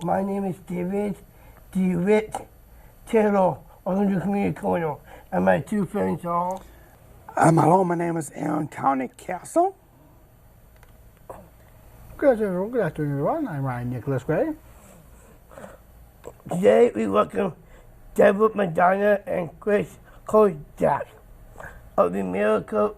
my name is DeWitt Taylor, Orion Community Corner, and my two friends are. Hello, my name is Aaron County Castle. Good afternoon, everyone. I'm Ryan Nicholas Gray. Today we welcome Debra, Madonna, and Chris Kordick of the Miracle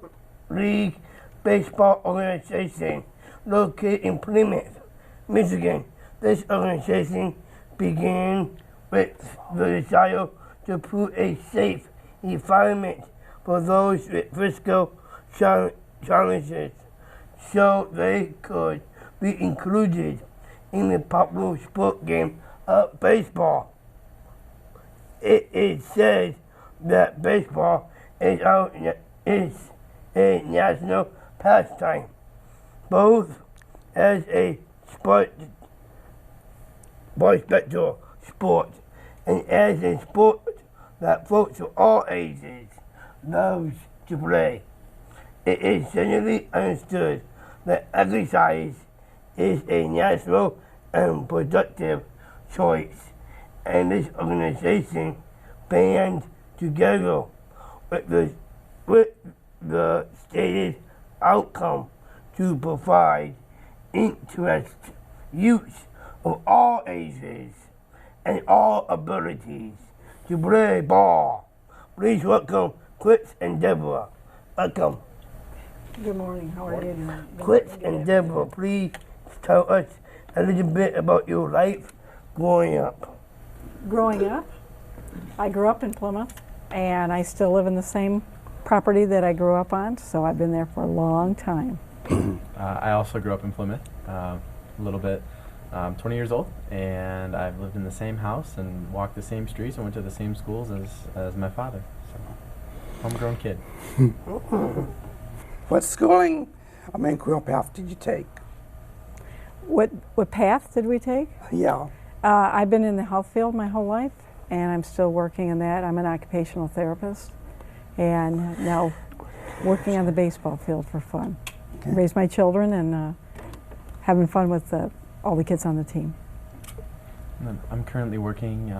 League Baseball Organization located in Plymouth, Michigan. This organization began with the desire to put a safe environment for those with physical challenges so they could be included in the popular sport game of baseball. It is said that baseball is a national pastime, both as a spectator sport and as a sport that folks of all ages loves to play. It is generally understood that exercise is a natural and productive choice, and this organization band together with the stated outcome to provide interest youth of all ages and all abilities to play ball. Please welcome Chris and Debra. Welcome. Good morning. How are you? Chris and Debra, please tell us a little bit about your life growing up. Growing up, I grew up in Plymouth, and I still live in the same property that I grew up on, so I've been there for a long time. I also grew up in Plymouth, a little bit. I'm 20 years old, and I've lived in the same house and walked the same streets and went to the same schools as my father. So, homegrown kid. What career path did you take? What path did we take? Yeah. I've been in the health field my whole life, and I'm still working in that. I'm an occupational therapist, and now working on the baseball field for fun. Okay. Raise my children and having fun with all the kids on the team. I'm currently working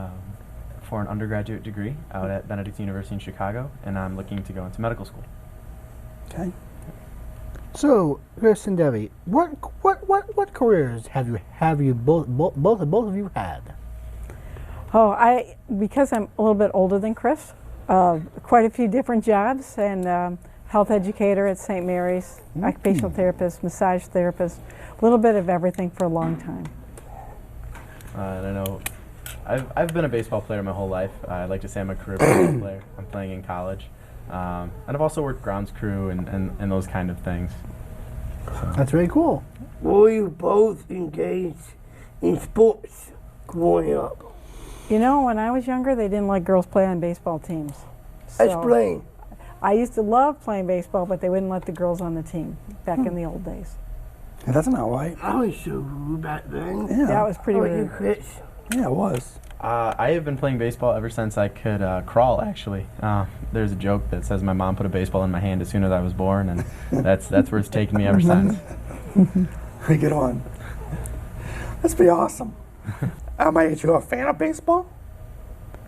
for an undergraduate degree out at Benedict University in Chicago, and I'm looking to go into medical school. Okay. So, Chris and Debbie, what careers have you both of you had? Oh, because I'm a little bit older than Chris, quite a few different jobs, and health educator at St. Mary's, occupational therapist, massage therapist, a little bit of everything for a long time. And I know I've been a baseball player my whole life. I'd like to say I'm a career baseball player. I'm playing in college. And I've also worked grounds crew and those kind of things. So. That's very cool. Were you both engaged in sports growing up? You know, when I was younger, they didn't let girls play on baseball teams. So Explain. I used to love playing baseball, but they wouldn't let the girls on the team back in the old days. Yeah, that's not right. I was so rude back then. Yeah. That was pretty How about you, rude. Chris? Yeah, it was. I have been playing baseball ever since I could crawl, actually. There's a joke that says my mom put a baseball in my hand as soon as I was born, and that's where it's taken me ever since. Get on. That's pretty awesome. Are you a fan of baseball?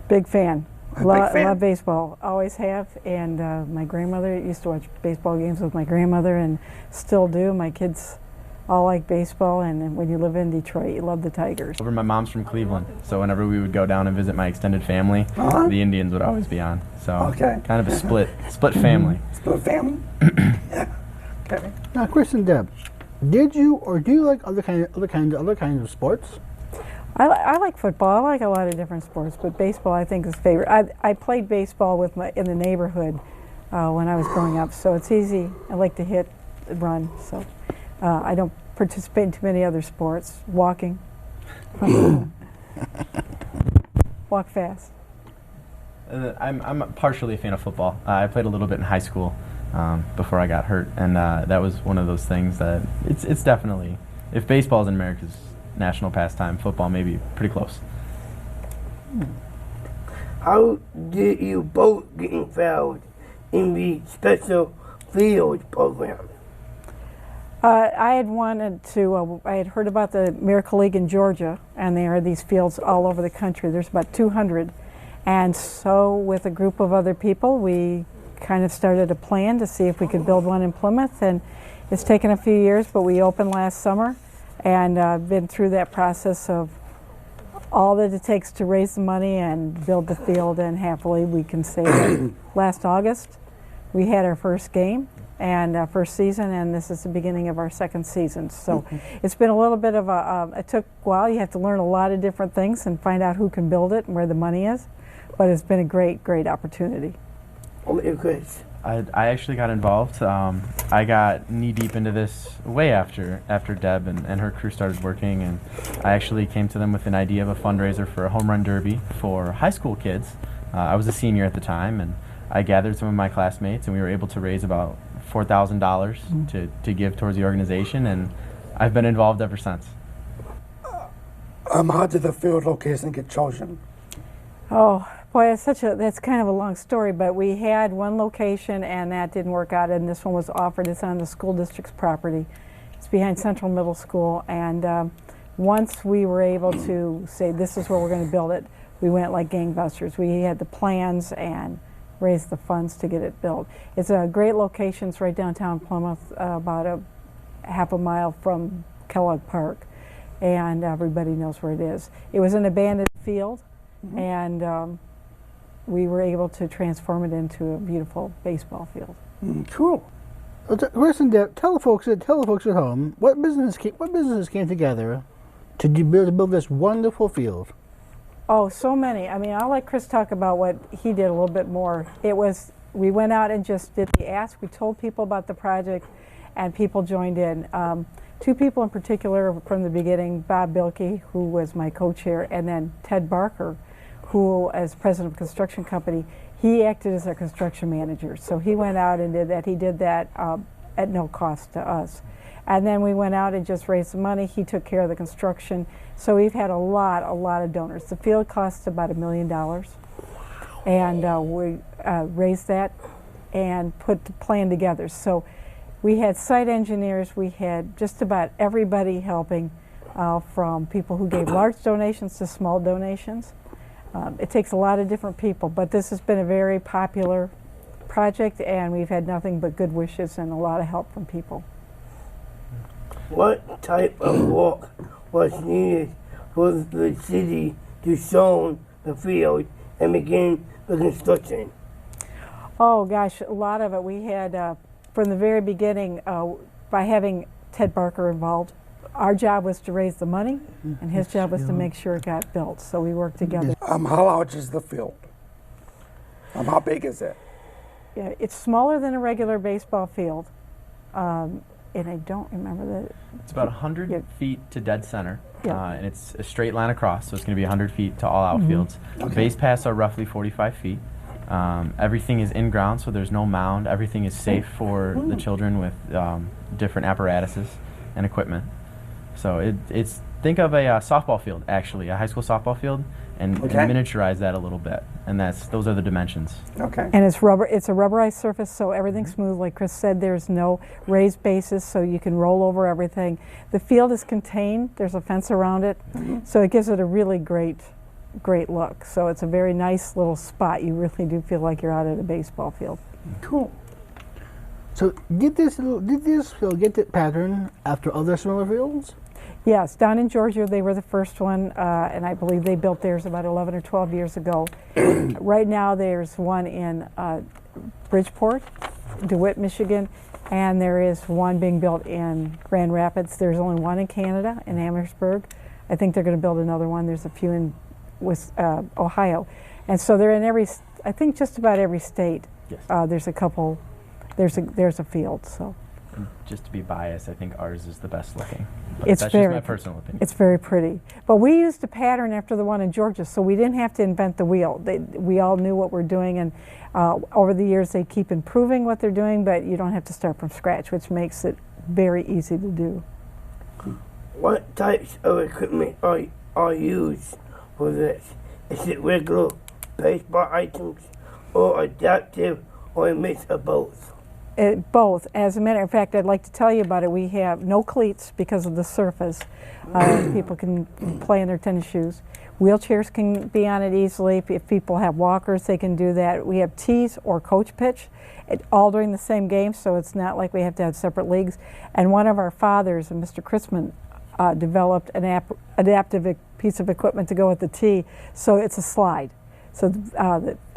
Big fan. Big fan? Love baseball. Always have. And my grandmother used to watch baseball games with my grandmother, and still do. My kids all like baseball, and when you live in Detroit, you love the Tigers. My mom's from Cleveland, so whenever we would go down and visit my extended family, the Indians would always be on. So Okay. kind of a split family. Split family? Yeah. Okay. Now, Chris and Deb, did you or do you like other kinds of sports? I like football. I like a lot of different sports, but baseball I think is favorite. I played baseball in the neighborhood when I was growing up, so it's easy. I like to hit, run, so I don't participate in too many other sports. Walking, walk fast. I'm partially a fan of football. I played a little bit in high school before I got hurt, and that was one of those things that it's definitely, if baseball is in America's national pastime, football may be pretty close. How did you both get involved in the special field program? I had wanted to, I had heard about the Miracle League in Georgia, and there are these fields all over the country. There's about 200. And so with a group of other people, we kind of started a plan to see if we could build one in Plymouth. And it's taken a few years, but we opened last summer, and been through that process of all that it takes to raise the money and build the field, and happily we can say that last August we had our first game and first season, and this is the beginning of our second season. So it's been a little bit of it took a while. You have to learn a lot of different things and find out who can build it and where the money is, but it's been a great opportunity. Chris. I actually got involved. I got knee deep into this way after Deb and her crew started working, and I actually came to them with an idea of a fundraiser for a home run derby for high school kids. I was a senior at the time, and I gathered some of my classmates, and we were able to raise about $4,000 to give towards the organization, and I've been involved ever since. How did the field location get chosen? Oh boy, that's kind of a long story, but we had one location and that didn't work out, and this one was offered. It's on the school district's property. It's behind Central Middle School, and once we were able to say this is where we're going to build it, we went like gangbusters. We had the plans and raised the funds to get it built. It's a great location. It's right downtown Plymouth, about a half a mile from Kellogg Park, and everybody knows where it is. It was an abandoned field, and we were able to transform it into a beautiful baseball field. Cool. Chris and Deb, tell the folks at home what businesses came together to build this wonderful field. Oh, so many. I mean, I'll let Chris talk about what he did a little bit more. We went out and just did the ask. We told people about the project, and people joined in. Two people in particular from the beginning, Bob Bilkey, who was my co-chair, and then Ted Barker, who, as president of a construction company, he acted as our construction manager. So he went out and did that. He did that at no cost to us. And then we went out and just raised the money. He took care of the construction. So we've had a lot of donors. The field costs about $1 million. And we raised that and put the plan together. So we had site engineers. We had just about everybody helping, from people who gave large donations to small donations. It takes a lot of different people, but this has been a very popular project, and we've had nothing but good wishes and a lot of help from people. What type of work was needed for the city to zone the field and begin the construction? Oh gosh, a lot of it. We had, from the very beginning, by having Ted Barker involved, our job was to raise the money, and his job was to make sure it got built. So we worked together. How large is the field? How big is it? Yeah, it's smaller than a regular baseball field, and I don't remember the. It's about 100 feet to dead center, Yeah. and it's a straight line across, so it's going to be 100 feet to all outfields. Base paths are roughly 45 feet. Everything is in ground, so there's no mound. Everything is safe for the children with different apparatuses and equipment. So it's think of a softball field, actually, a high school softball field, and miniaturize that a little bit, and those are the dimensions. Okay. And it's rubber. It's a rubberized surface, so everything's smooth. Like Chris said, there's no raised bases, so you can roll over everything. The field is contained. There's a fence around it, so it gives it a really great look. So it's a very nice little spot. You really do feel like you're out at a baseball field. Cool. So did this field get the pattern after other similar fields? Yes, down in Georgia, they were the first one, and I believe they built theirs about 11 or 12 years ago. Right now, there's one in Bridgeport, DeWitt, Michigan, and there is one being built in Grand Rapids. There's only one in Canada, in Amherstburg. I think they're going to build another one. There's a few in Ohio. And so they're in I think just about every state. Yes. There's a couple, there's a field, so. And just to be biased, I think ours is the best looking. But It's that's very, just my personal opinion. It's very pretty. But we used a pattern after the one in Georgia, so we didn't have to invent the wheel. We all knew what we're doing, and over the years they keep improving what they're doing, but you don't have to start from scratch, which makes it very easy to do. What types of equipment are used for this? Is it regular baseball items or adaptive or a mix of both? Both. As a matter of fact, I'd like to tell you about it. We have no cleats because of the surface. People can play in their tennis shoes. Wheelchairs can be on it easily. If people have walkers, they can do that. We have tees or coach pitch, all during the same game, so it's not like we have to have separate leagues. And one of our fathers, Mr. Chrisman, developed an adaptive piece of equipment to go with the tee, so it's a slide. So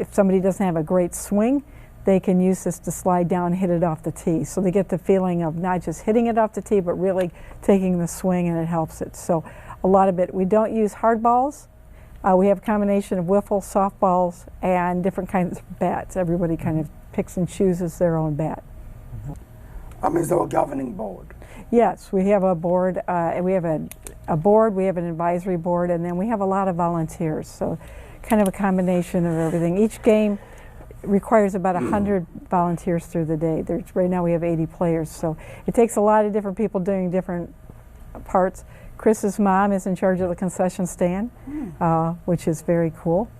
if somebody doesn't have a great swing, they can use this to slide down and hit it off the tee. So they get the feeling of not just hitting it off the tee, but really taking the swing, and it helps it. So a lot of it. We don't use hard balls. We have a combination of wiffle, softballs, and different kinds of bats. Everybody kind of picks and chooses their own bat. Is there a governing board? Yes, we have a board. We have a board, we have an advisory board, and then we have a lot of volunteers. So kind of a combination of everything. Each game requires about 100 volunteers through the day. Right now we have 80 players, so it takes a lot of different people doing different parts. Chris's mom is in charge of the concession stand, which is very cool.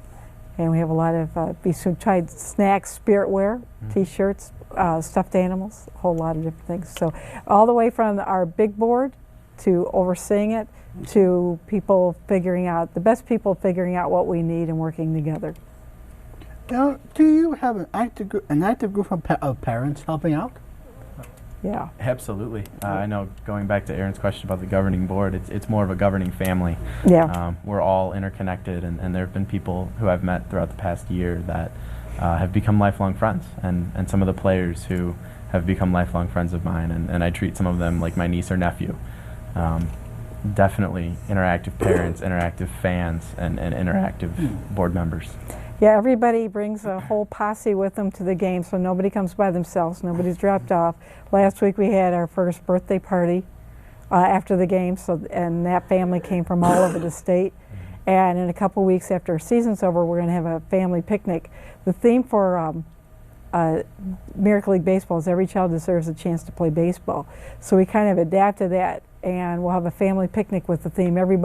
And we have a lot of, we tried snacks, spiritware, t-shirts, stuffed animals, a whole lot of different things. So all the way from our big board to overseeing it to people figuring out, the best people figuring out what we need and working together. Now, do you have an active group of parents helping out? Yeah. Absolutely. I know, going back to Aaron's question about the governing board, it's more of a governing family. Yeah. We're all interconnected, and there have been people who I've met throughout the past year that have become lifelong friends, and some of the players who have become lifelong friends of mine, and I treat some of them like my niece or nephew. Definitely interactive parents, interactive fans, and interactive board members. Yeah, everybody brings a whole posse with them to the game, so nobody comes by themselves, nobody's dropped off. Last week we had our first birthday party after the game, and that family came from all over the state. And in a couple weeks after our season's over, we're going to have a family picnic. The theme for Miracle League Baseball is every child deserves a chance to play baseball. So we kind of adapted that, and we'll have a family picnic with the theme every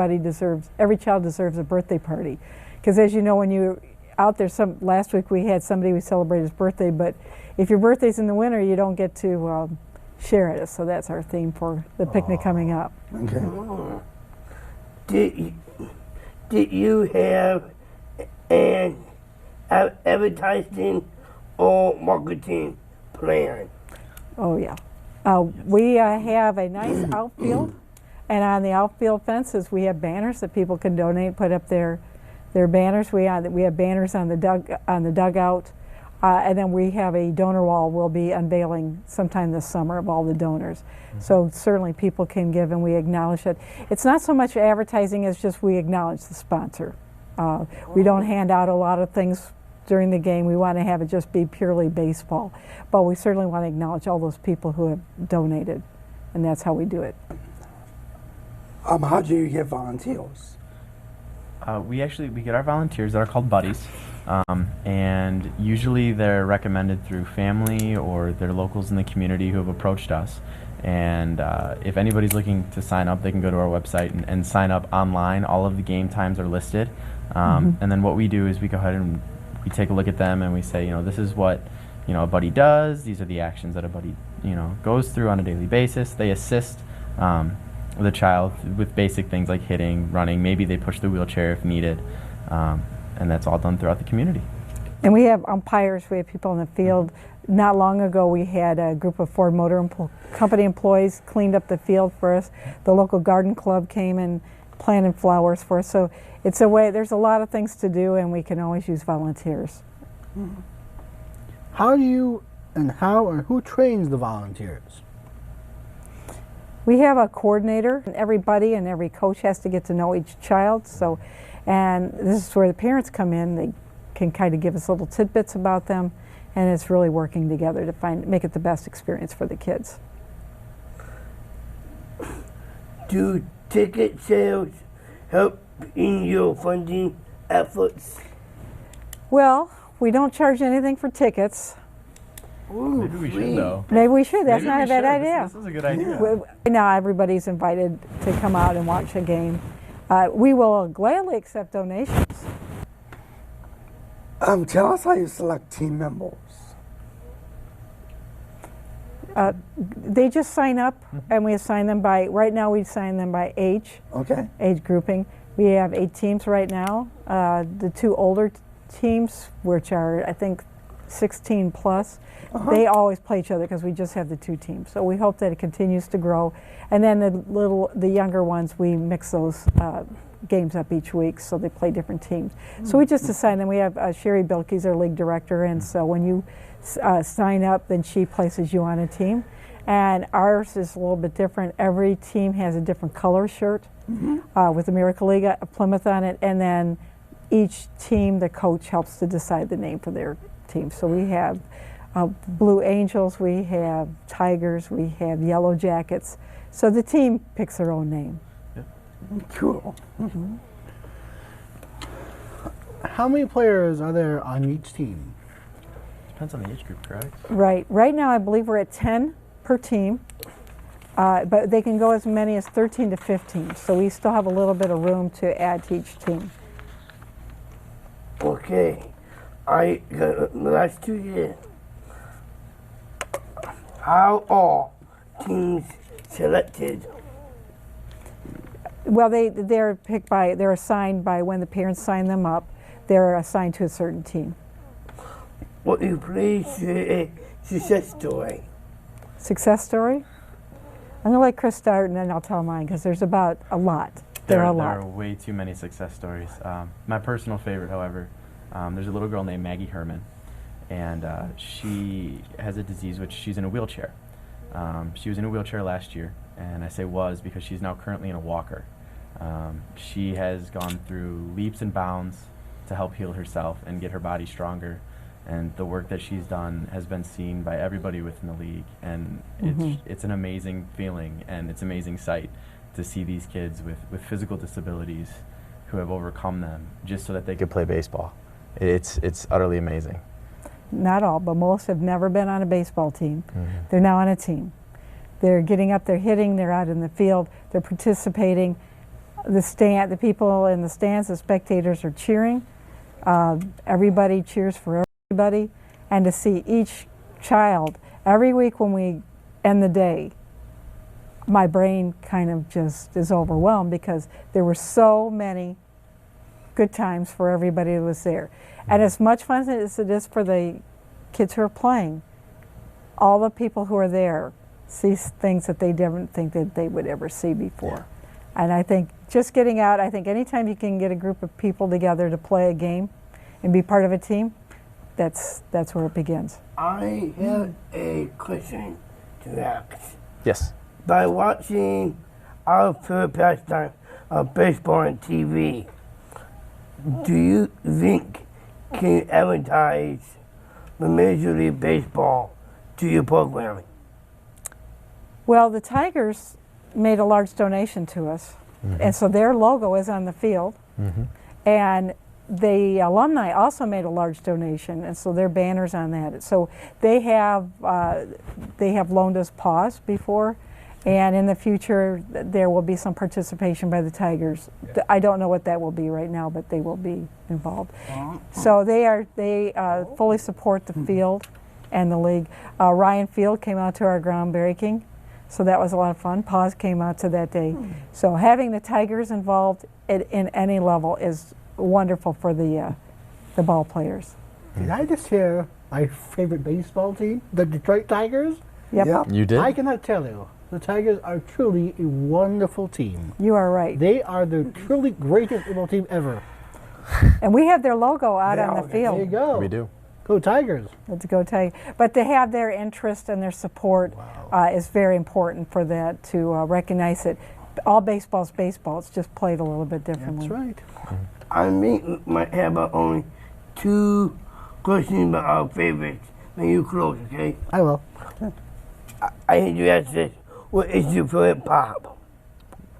child deserves a birthday party. Because as you know, when you're out there, last week we had somebody we celebrated his birthday, but if your birthday's in the winter, you don't get to share it. So that's our theme for the picnic coming up. Okay. Did you have an advertising or marketing plan? Oh yeah. We have a nice outfield, and on the outfield fences we have banners that people can donate, put up their banners. We have banners on the dugout, and then we have a donor wall we'll be unveiling sometime this summer of all the donors. So certainly people can give, and we acknowledge it. It's not so much advertising as just we acknowledge the sponsor. We don't hand out a lot of things during the game. We want to have it just be purely baseball, but we certainly want to acknowledge all those people who have donated, and that's how we do it. How do you get volunteers? We get our volunteers that are called buddies, and usually they're recommended through family or they're locals in the community who have approached us. And if anybody's looking to sign up, they can go to our website and sign up online. All of the game times are listed, and then what we do is we go ahead and we take a look at them and we say, this is what a buddy does. These are the actions that a buddy goes through on a daily basis. They assist the child with basic things like hitting, running. Maybe they push the wheelchair if needed, and that's all done throughout the community. And we have umpires. We have people in the field. Not long ago, we had a group of Ford Motor Company employees cleaned up the field for us. The local garden club came and planted flowers for us. So it's a way. There's a lot of things to do, and we can always use volunteers. How do you and who trains the volunteers? We have a coordinator. Everybody and every coach has to get to know each child. So, and this is where the parents come in. They can kind of give us little tidbits about them, and it's really working together to make it the best experience for the kids. Do ticket sales help in your funding efforts? Well, we don't charge anything for tickets. Ooh, Maybe we should, though. Maybe we should. That's Maybe not we a bad should. idea. This is a good idea. Now everybody's invited to come out and watch a game. We will gladly accept donations. Tell us how you select team members. They just sign up, and we assign them by, right now we assign them by age, Okay. age grouping. We have 8 teams right now. The 2 older teams, which are, I think, 16 plus, they always play each other because we just have the 2 teams. So we hope that it continues to grow. And then the younger ones, we mix those games up each week, so they play different teams. So we just assign them. We have Sherry Bilkey's our league director, and so when you sign up, then she places you on a team. And ours is a little bit different. Every team has a different color shirt with the Miracle League Plymouth on it, and then each team, the coach helps to decide the name for their team. So we have Blue Angels, we have Tigers, we have Yellow Jackets. So the team picks their own name. Cool. How many players are there on each team? Depends on the age group, correct? Right. Right now, I believe we're at 10 per team, but they can go as many as 13 to 15. So we still have a little bit of room to add to each team. Okay. The last 2 years, how are teams selected? Well, they're picked by, they're assigned by when the parents sign them up. They're assigned to a certain team. What you please share a success story? Success story? I'm going to let Chris start, and then I'll tell mine, because there's about a lot. There are a lot. There are way too many success stories. My personal favorite, however, there's a little girl named Maggie Herman, and she has a disease which she's in a wheelchair. She was in a wheelchair last year, and I say was because she's now currently in a walker. She has gone through leaps and bounds to help heal herself and get her body stronger, and the work that she's done has been seen by everybody within the league, and it's an amazing feeling, and it's an amazing sight to see these kids with physical disabilities who have overcome them just so that they could play baseball. It's utterly amazing. Not all, but most have never been on a baseball team. They're now on a team. They're getting up, they're hitting, they're out in the field, they're participating. The people in the stands, the spectators are cheering. Everybody cheers for everybody. And to see each child, every week when we end the day, my brain kind of just is overwhelmed because there were so many good times for everybody who was there. And as much fun as it is for the kids who are playing, all the people who are there see things that they didn't think that they would ever see before. And I think just getting out, I think anytime you can get a group of people together to play a game and be part of a team, that's where it begins. I have a question to ask. Yes. By watching our favorite pastime of baseball on TV, do you think can advertise the Major League Baseball to your programming? Well, the Tigers made a large donation to us, and so their logo is on the field. And the alumni also made a large donation, and so their banner's on that. So they have loaned us paws before, and in the future there will be some participation by the Tigers. I don't know what that will be right now, but they will be involved. So they fully support the field and the league. Ryan Field came out to our groundbreaking, so that was a lot of fun. Paws came out to that day. So having the Tigers involved in any level is wonderful for the ball players. Did I just hear my favorite baseball team, the Detroit Tigers? Yep. You did? I cannot tell you. The Tigers are truly a wonderful team. You are right. They are the truly greatest baseball team ever. And we have their logo out on the field. There you go. We do. Go Tigers. Let's go Tigers. But to have their interest and their support is very important for that, to recognize it. All baseball's baseball. It's just played a little bit differently. That's right. I might have only 2 questions about our favorites. Then you close, okay? I will. I hate you ask this. What is your favorite pop?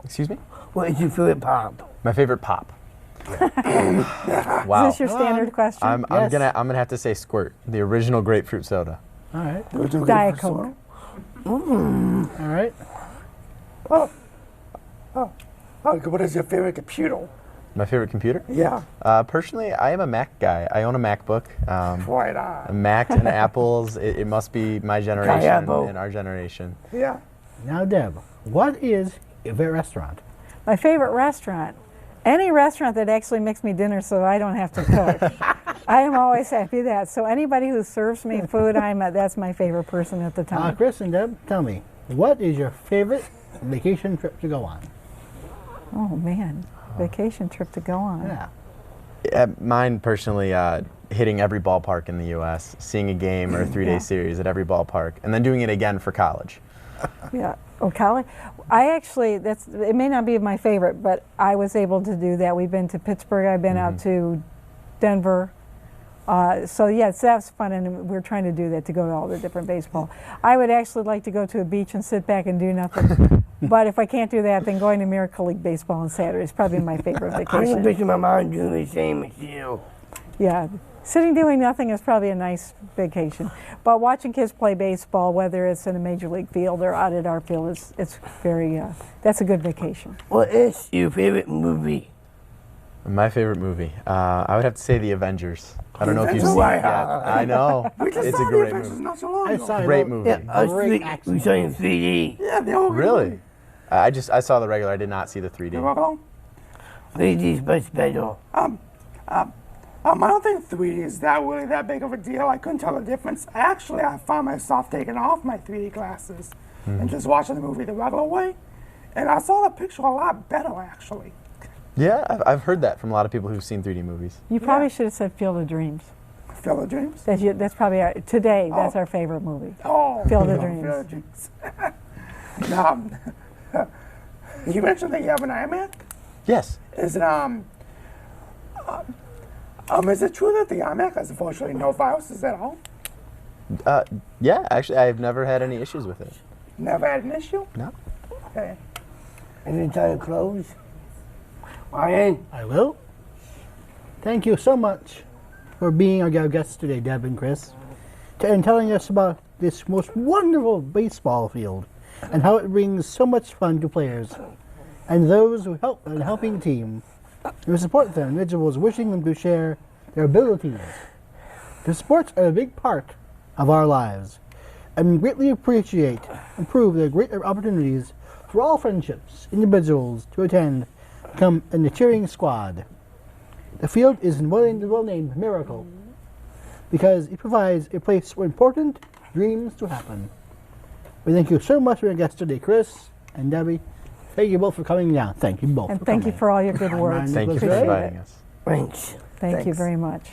Excuse me? What is your favorite pop? My favorite pop. Wow. Is this your standard question? I'm gonna have to say Squirt, the original grapefruit soda. All right. Diet Coke. All right. What is your favorite computer? My favorite computer? Yeah. Personally, I am a Mac guy. I own a MacBook. Right on. Mac and Apples, it must be my generation Apple. and our generation. Yeah. Now, Deb, what is your favorite restaurant? My favorite restaurant. Any restaurant that actually makes me dinner so I don't have to cook. I am always happy with that. So anybody who serves me food, that's my favorite person at the time. Chris and Deb, tell me, what is your favorite vacation trip to go on? Oh man, vacation trip to go on. Yeah. Mine personally, hitting every ballpark in the U.S., seeing a game or a 3-day series at every ballpark, and then doing it again for college. Yeah. Oh, college. I actually, it may not be my favorite, but I was able to do that. We've been to Pittsburgh. I've been out to Denver. So yes, that's fun, and we're trying to do that, to go to all the different baseball. I would actually like to go to a beach and sit back and do nothing. But if I can't do that, then going to Miracle League baseball on Saturday is probably my favorite I can vacation. picture my mom doing the same as you. Yeah, sitting doing nothing is probably a nice vacation. But watching kids play baseball, whether it's in a major league field or out at our field, it's very, that's a good vacation. What is your favorite movie? My favorite movie, I would have to say The Avengers. I don't know if you've seen it Wow. yet. I know. We just It's saw a the great Avengers movie. not so long I ago. saw it. Great movie. Yeah, us Great three, we accent. saw it in 3D. Yeah, they all Really? I saw the regular. I did not see the 3D. You're welcome. 3D is much better. I don't think 3D is really that big of a deal. I couldn't tell the difference. Actually, I found myself taking off my 3D glasses and just watching the movie the regular way. And I saw the picture a lot better, actually. Yeah, I've heard that from a lot of people who've seen 3D movies. You probably should have said Field of Dreams. Field of Dreams? That's probably today, that's our favorite movie. Oh, Field of Field Dreams. of Dreams. Now, you mentioned that you have an iMac? Yes. Is it, is it true that the iMac has unfortunately no viruses at all? Yeah, actually, I've never had any issues with it. Never had an issue? No. Okay. Any time close? Ryan? I will. Thank you so much for being our guests today, Deb and Chris, and telling us about this most wonderful baseball field and how it brings so much fun to players and those who help and helping the team. We support them, individuals wishing them to share their abilities. The sports are a big part of our lives, and we greatly appreciate and prove the great opportunities for all friendships, individuals to attend, come in the cheering squad. The field is well-named Miracle because it provides a place for important dreams to happen. We thank you so much for your guests today, Chris and Debbie. Thank you both for coming down. Thank you both. And for thank you coming. for all your good words. Thank you for Appreciate inviting it. us. Thanks. Thank you Thanks. very much.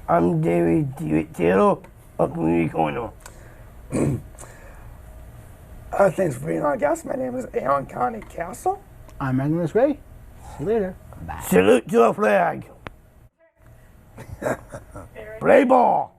I'm David DeWitt of Community Corner. Thanks for being our guest. My name is Aaron County Castle. I'm Magnus Gray. See you later. Bye. Salute to our flag. Play ball.